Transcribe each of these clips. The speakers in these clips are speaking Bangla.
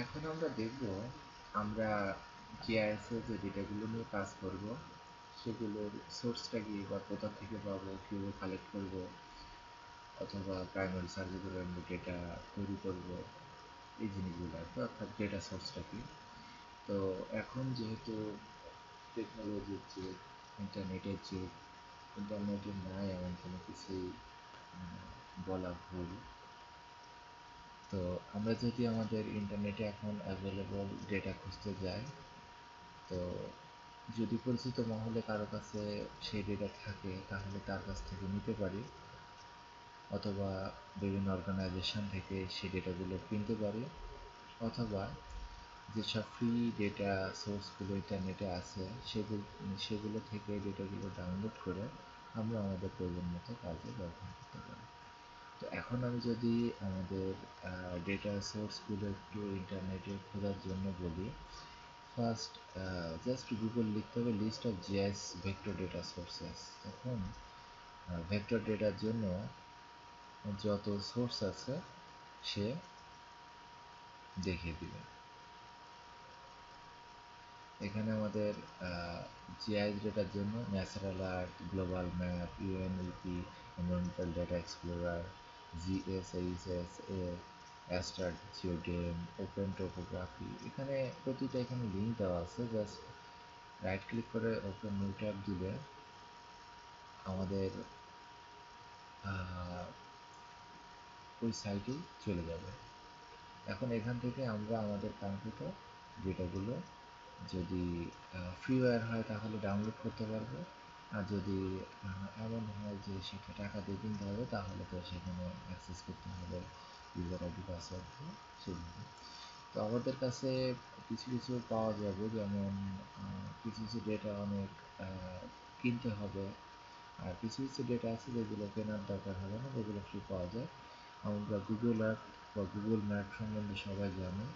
এখন আমরা দেখব আমরা জিআইএস এর যে ডেটাগুলো নিয়ে কাজ করব সেগুলোর সোর্সটা কি বা কোথা থেকে পাবো, কীভাবে কালেক্ট করব, অথবা প্রাইমারি সার্ভে আমরা ডেটা তৈরি করব, এই জিনিসগুলো আর কি, অর্থাৎ ডেটা সোর্সটা কি। তো এখন যেহেতু টেকনোলজির যুগ, ইন্টারনেটের যুগ, ইন্টারনেটে নাই এমন কোনো কিছুই বলা ভুল। তো আমরা যদি আমাদের ইন্টারনেটে এখন অ্যাভেলেবল ডেটা খুঁজতে যাই, তো যদি পরিচিত মহলে কারো কাছে সেই ডেটা থাকে তাহলে তার কাছ থেকে নিতে পারি, অথবা বিভিন্ন অর্গানাইজেশন থেকে সেই ডেটাগুলো কিনতে পারি, অথবা যেসব ফ্রি ডেটা সোর্সগুলো ইন্টারনেটে আছে সেগুলো থেকে ডেটাগুলো ডাউনলোড করে আমরা আমাদের প্রয়োজন মতো কাজে ব্যবহার করতে পারি। তো এখন আমি যদি আমাদের ডেটা সোর্সগুলো একটু ইন্টারনেটে খোঁজার জন্য বলি, ফার্স্ট জাস্ট গুগল লিখতে হবে list of GIS vector data sources. এখন ভেক্টর ডেটার জন্য যত সোর্স আছে সে দেখিয়ে দিবে। এখানে আমাদের জিআইএস ডেটার জন্য Natural Earth, Global Map, UNEP, environmental data explorer, GSHHS, ASTER GDEM, open topography, এখানে প্রতিটা এখানে লিঙ্ক দেওয়া আছে। জাস্ট রাইট ক্লিক করে ওপেন নিউ ট্যাব দিলে আমাদের ওই সাইটেই চলে যাবে। এখন এখান থেকে আমরা আমাদের কাঙ্ক্ষিত ডেটাগুলো যদি ফ্রিওয়্যার হয় তাহলে ডাউনলোড করতে পারবো, আর যদি এমন হয় যে সেটা টাকা দিয়ে কিনতে হবে তাহলে তো সেখানে অ্যাক্সেস করতে হবে ইউজার আইডি পাসওয়ার্ড দিয়ে, সেভাবে। তো আমাদের কাছে কিছু কিছু পাওয়া যাবে, যেমন কিছু কিছু ডেটা অনেক কিনতে হবে, আর কিছু কিছু ডেটা আছে যেগুলো কেনার দরকার হবে না, যেগুলো ফ্রি পাওয়া যায়। আমরা গুগল আর্থ বা গুগল ম্যাপ সম্বন্ধে সবাই জানি।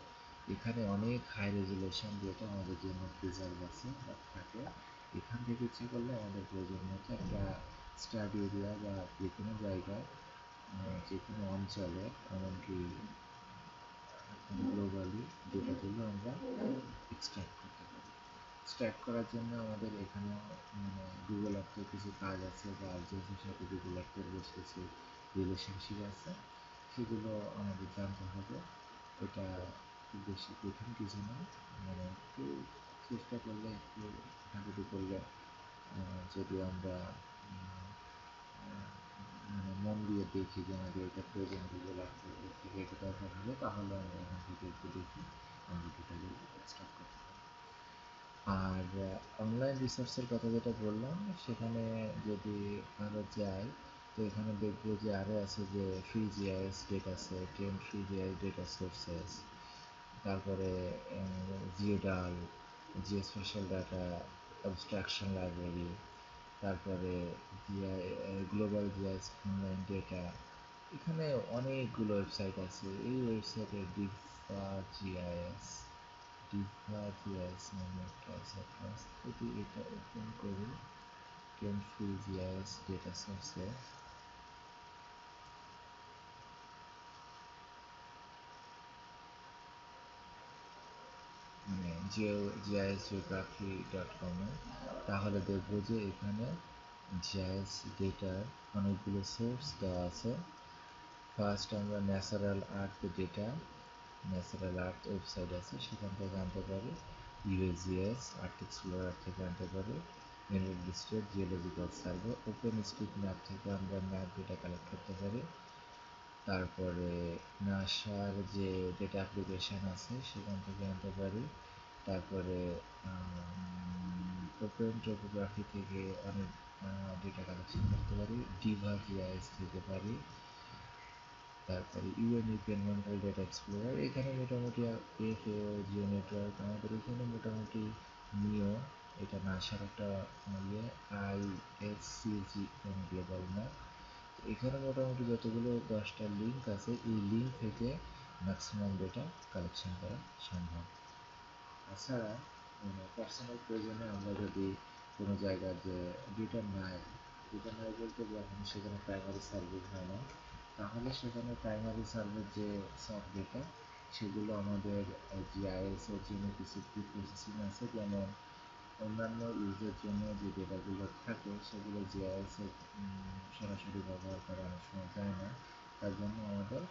এখানে অনেক হাই রেজুলেশন ডেটা আমাদের জন্য প্রিজার্ভ আছে বা থাকে। এখান থেকে ইচ্ছে করলে আমাদের প্রয়োজন মতো একটা স্টাডি এরিয়া বা যে কোনো জায়গায়, যে কোনো অঞ্চলে, এমনকি গ্লোবালি ডেটাগুলো আমরা এক্সট্র্যাক্ট করতে পারি। এক্সট্র্যাক্ট করার জন্য আমাদের এখানে গুগল আর্থের কিছু কাজ আছে বা আরজিএসের সাথে গুগল আর্থের বেশ কিছু রিলেশনশিপ আছে, সেগুলো আমাদের জানতে হবে। এটা খুব বেশি কঠিন কিছু না, একটু চেষ্টা করলে, একটু হাঁটাহাঁটি করলে, যদি আমরা মন দিয়ে দেখি যে আমাদের এটা প্রয়োজন, গুগল আর্থের থেকে এটা দরকার হবে, তাহলে আমরা এখান থেকে একটু দেখি আমরা ডেটাগুলো এক্সট্রাক্ট করতে পারি। আর অনলাইন রিসোর্সের কথা যেটা বললাম, সেখানে যদি আরও যাই, তো এখানে দেখবো যে আরও আছে যে free GIS data set, free GIS data sources, তারপরে GDAL, geospatial data abstraction library, তারপরে GI global GIS online data. এখানে অনেকগুলো ওয়েবসাইট আছে। এই ওয়েবসাইটে ডিফা জিআইএস, ডিফা জিআইএস নামে একটা ওয়েবসাইট, যদি এটা ওপেন করি, ফ্রি জিআইএস ডেটা সোর্সে, মানে জিআইএস জিওগ্রাফি ডট কমে, তাহলে দেখবো যে এখানে জিআইএস ডেটার অনেকগুলো সোর্স দেওয়া আছে। ফার্স্ট আমরা ন্যাচারাল আর্থ ডেটা, ন্যাচারাল আর্থ ওয়েবসাইট আছে, সেখান থেকে আনতে পারি। ইউএসজিএস আর্থ এক্সপ্লোরার থেকে আনতে পারি। United state geological survey, open street map থেকে আমরা ম্যাপ ডেটা কালেক্ট করতে পারি। তারপরে নাসার যে ডেটা অ্যাপ্লিকেশান আছে সেখান থেকে আনতে পারি। তারপরে ওপেন টোপোগ্রাফি থেকে অনেক ডেটা কালেকশন করতে পারি। ডিভা জিআইএস থেকে পারি। তারপরে ইউএনইপি এনভায়রনমেন্টাল ডেটা এক্সপ্লোরার, এখানে মোটামুটি এফএও, জিও নেটওয়ার্ক, আমাদের এখানে মোটামুটি নিও, এটা নাসার একটা ইয়ে, আইএসসিজি গ্লোবাল ম্যাপ। এখানে মোটামুটি যতগুলো 10টা লিঙ্ক আছে, এই লিঙ্ক থেকে ম্যাক্সিমাম ডেটা কালেকশন করা সম্ভব। তাছাড়া পার্সোনাল প্রয়োজনে আমরা যদি কোনো জায়গার যে ডেটা নাই, ডেটা নাই বলতে যখন সেখানে প্রাইমারি সার্ভে হয় না, তাহলে সেখানে প্রাইমারি সার্ভের যে সব ডেটা সেগুলো আমাদের জিআইএস এর জন্য কিছু প্রি প্রসেসিং আছে, যেমন অন্যান্য ইউজের জন্য যে ডেটাগুলো থাকে সেগুলো জিআইএস এ সরাসরি ব্যবহার করা অনেক সময় যায় না। তার জন্য আমাদের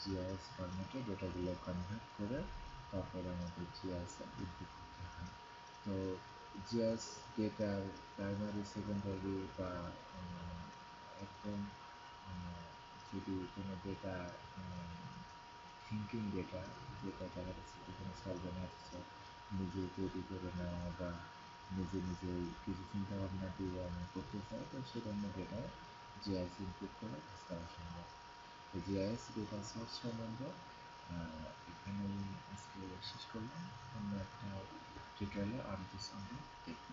জিআইএস ফরম্যাটে ডেটাগুলো কনভার্ট করে তারপরে আমাদের জিআইএস এ ইনপুট করতে হয়। তো জিআইএস ডেটার প্রাইমারি, সেকেন্ডারি বা একদম যদি কোনো ডেটা থিঙ্কিং ডেটা, যেটা দেখা যাচ্ছে যে কোনো সলভেন আসছে নিজে তৈরি করে নেওয়া বা নিজে নিজেই কিছু চিন্তা ভাবনা দিয়ে আমি করতে চাই, তো সে ধরনের ডেটা জিআইএস ইনপুট করে কাজ করা সম্ভব। তো জিআইএস ডেটা সোর্স সম্বন্ধে এখানেই আজকে শেষ করলাম। অন্য একটা টিউটোরিয়ালে আরও কিছু আমরা দেখব।